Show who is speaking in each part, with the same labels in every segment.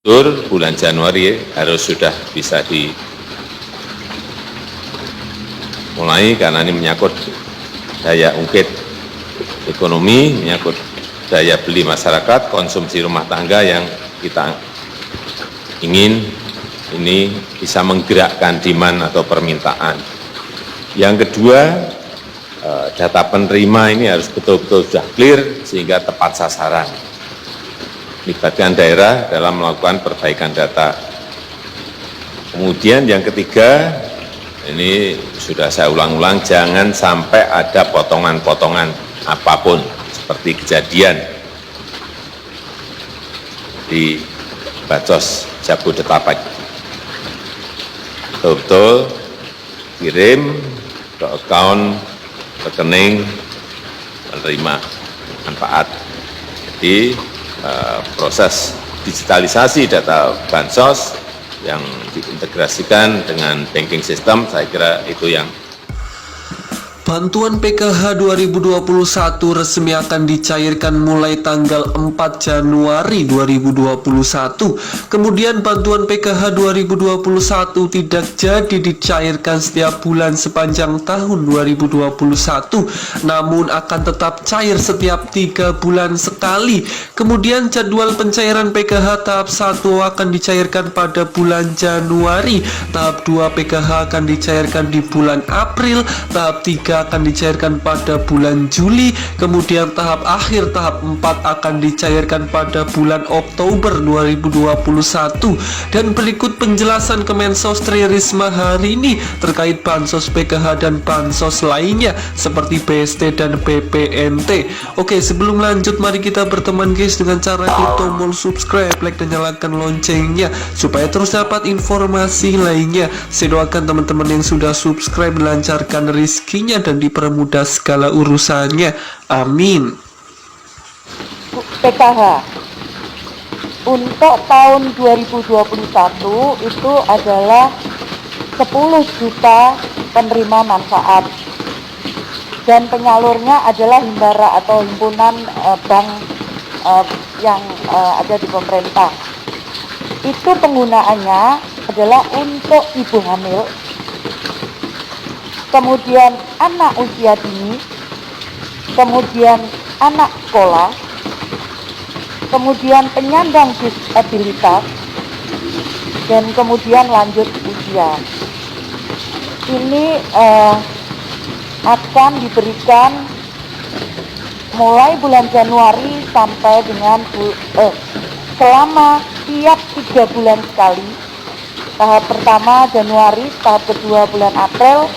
Speaker 1: bulan Januari harus sudah bisa dimulai karena ini menyangkut daya ungkit ekonomi, menyangkut daya beli masyarakat, konsumsi rumah tangga yang kita ingin ini bisa menggerakkan demand atau permintaan. Yang kedua, data penerima ini harus betul-betul sudah clear sehingga tepat sasaran. Libatkan daerah dalam melakukan perbaikan data. Kemudian yang ketiga, ini sudah saya ulang-ulang, jangan sampai ada potongan-potongan apapun seperti kejadian di Bansos Jabodetabek. Betul-betul kirim ke akun rekening penerima manfaat. Jadi proses digitalisasi data Bansos yang diintegrasikan dengan banking system, saya kira itu yang
Speaker 2: Bantuan PKH 2021 resmi akan dicairkan mulai tanggal 4 Januari 2021. Kemudian bantuan PKH 2021 tidak jadi dicairkan setiap bulan sepanjang tahun 2021, namun akan tetap cair setiap 3 bulan sekali. Kemudian jadwal pencairan PKH tahap 1 akan dicairkan pada bulan Januari, tahap 2 PKH akan dicairkan di bulan April, tahap 3 akan dicairkan pada bulan Juli, kemudian tahap akhir tahap 4 akan dicairkan pada bulan Oktober 2021. Dan berikut penjelasan Kemensos Tri Risma hari ini terkait Bansos PKH dan Bansos lainnya seperti BST dan BPNT. Oke, sebelum lanjut mari kita berteman guys dengan cara klik tombol subscribe, like dan nyalakan loncengnya supaya terus dapat informasi lainnya. Saya doakan teman-teman yang sudah subscribe dilancarkan rezekinya dan dipermudah segala urusannya. Amin.
Speaker 3: PKH untuk tahun 2021 itu adalah 10 juta penerima manfaat dan penyalurnya adalah Himbara atau himpunan bank yang ada di pemerintah. Itu penggunaannya adalah untuk ibu hamil, kemudian anak usia dini, kemudian anak sekolah, kemudian penyandang disabilitas, dan kemudian lanjut usia. Ini akan diberikan mulai bulan Januari sampai dengan selama tiap 3 bulan sekali. Tahap pertama Januari, tahap kedua bulan April,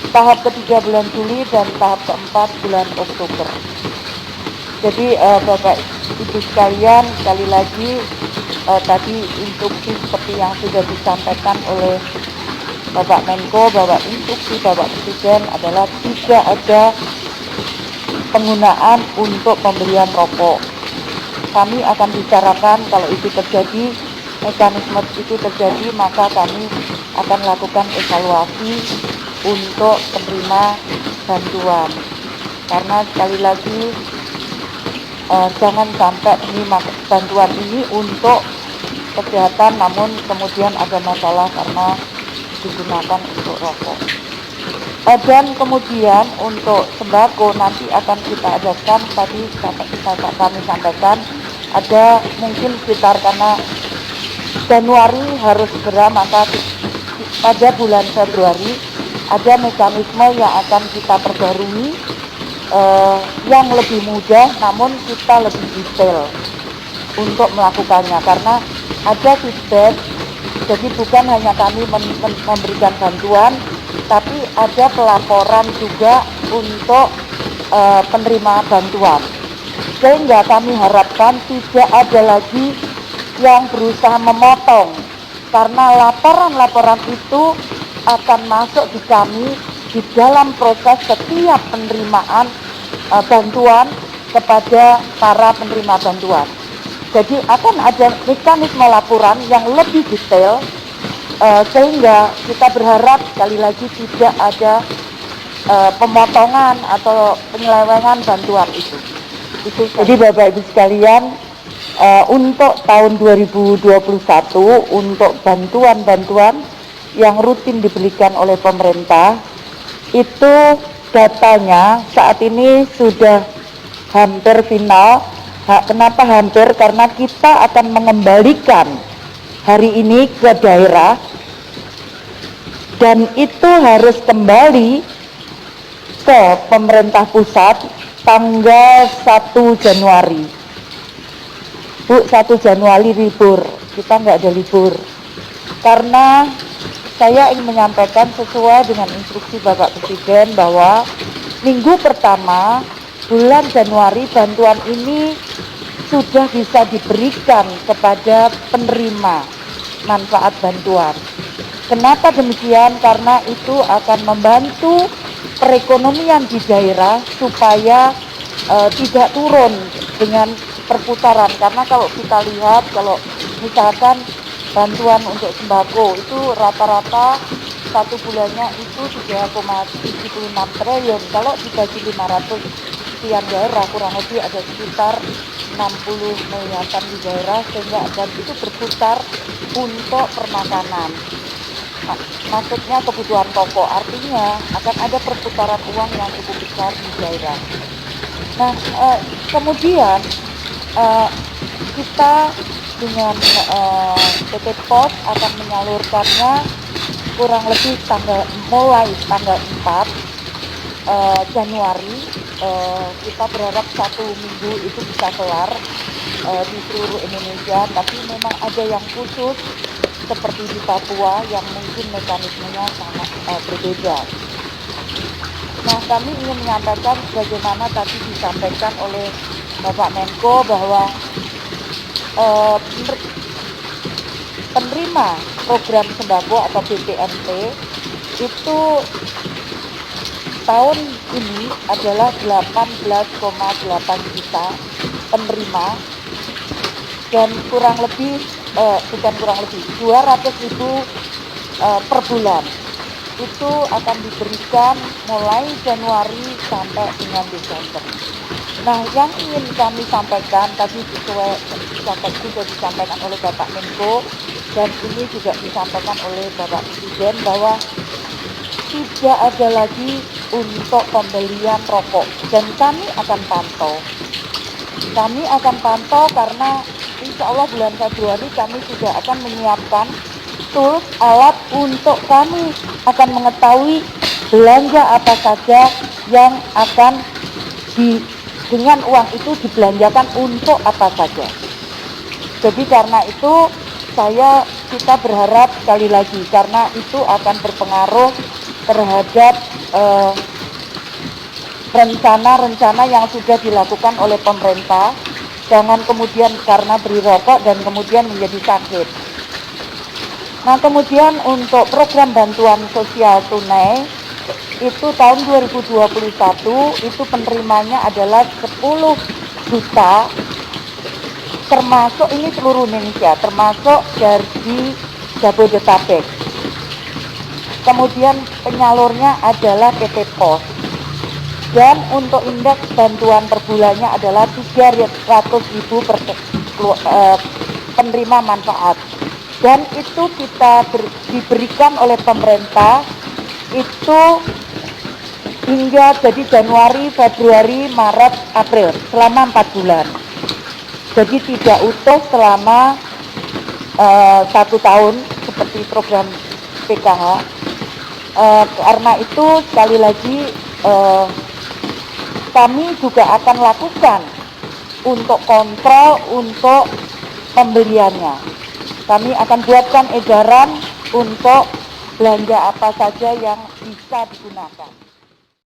Speaker 3: tahap ketiga bulan Juli, dan tahap keempat bulan Oktober. Jadi Bapak Ibu sekalian, sekali lagi tadi instruksi seperti yang sudah disampaikan oleh Bapak Menko, bahwa instruksi Bapak Presiden adalah tidak ada penggunaan untuk pemberian rokok. Kami akan bicarakan kalau itu terjadi, mekanisme itu terjadi, maka kami akan lakukan evaluasi untuk penerima bantuan. Karena sekali lagi jangan sampai ini bantuan ini untuk kesehatan namun kemudian ada masalah karena digunakan untuk rokok. Dan kemudian untuk sembako nanti akan kita adakan, tadi kami sampaikan ada mungkin sekitar, karena Januari harus segera, maka pada bulan Februari ada mekanisme yang akan kita perbarui yang lebih mudah namun kita lebih detail untuk melakukannya, karena ada feedback. Jadi bukan hanya kami memberikan bantuan, tapi ada pelaporan juga untuk penerima bantuan, sehingga kami harapkan tidak ada lagi yang berusaha memotong, karena laporan-laporan itu akan masuk di kami di dalam proses setiap penerimaan bantuan kepada para penerima bantuan. Jadi akan ada mekanisme laporan yang lebih detail, sehingga kita berharap sekali lagi tidak ada pemotongan atau penyelewengan bantuan itu. Jadi Bapak Ibu sekalian, untuk tahun 2021 untuk bantuan-bantuan yang rutin diberikan oleh pemerintah itu datanya saat ini sudah hampir final. Kenapa hampir? Karena kita akan mengembalikan hari ini ke daerah dan itu harus kembali ke pemerintah pusat tanggal 1 Januari. Bu, 1 Januari libur, kita nggak ada libur. Karena saya ingin menyampaikan sesuai dengan instruksi Bapak Presiden bahwa minggu pertama bulan Januari bantuan ini sudah bisa diberikan kepada penerima manfaat bantuan. Kenapa demikian? Karena itu akan membantu perekonomian di daerah supaya tidak turun dengan perputaran. Karena kalau kita lihat, kalau misalkan bantuan untuk sembako itu rata-rata satu bulannya itu 3,76 triliun. Kalau dibagi 500 sekian daerah, kurang lebih ada sekitar 60 miliaran di daerah, sehingga dan itu berputar untuk permakanan. Maksudnya kebutuhan pokok, artinya akan ada perputaran uang yang cukup besar di daerah. Nah, kemudian kita dengan PT POS akan menyalurkannya kurang lebih mulai tanggal 4 Januari. Kita berharap 1 minggu itu bisa kelar di seluruh Indonesia, tapi memang ada yang khusus seperti di Papua yang mungkin mekanismenya sangat berbeda. Nah, kami ingin menyampaikan bagaimana tadi disampaikan oleh Bapak Menko bahwa penerima program sembako atau BPNT itu tahun ini adalah 18,8 juta penerima dan kurang lebih 200.000 per bulan. Itu akan diberikan mulai Januari sampai dengan Desember. Nah, yang ingin kami sampaikan tadi sudah disampaikan oleh Bapak Menko dan ini juga disampaikan oleh Bapak Presiden bahwa tidak ada lagi untuk pembelian rokok dan kami akan pantau. Kami akan pantau karena insya Allah bulan Februari kami sudah akan menyiapkan tools, alat untuk kami akan mengetahui belanja apa saja yang akan dengan uang itu dibelanjakan untuk apa saja. Jadi karena itu kita berharap sekali lagi karena itu akan berpengaruh terhadap rencana-rencana yang sudah dilakukan oleh pemerintah. Jangan kemudian karena beri rokok dan kemudian menjadi sakit. Nah, kemudian untuk program bantuan sosial tunai itu tahun 2021 itu penerimanya adalah 10 juta, termasuk ini seluruh Indonesia, termasuk dari Jabodetabek. Kemudian penyalurnya adalah PT POS. Dan untuk indeks bantuan per bulannya adalah 300.000 per penerima manfaat. Dan itu kita diberikan oleh pemerintah itu hingga jadi Januari, Februari, Maret, April, selama 4 bulan. Jadi tidak utuh selama 1 tahun seperti program PKH. Karena itu sekali lagi kami juga akan lakukan untuk kontrol untuk pembeliannya. Kami akan buatkan edaran untuk belanja apa saja yang bisa digunakan.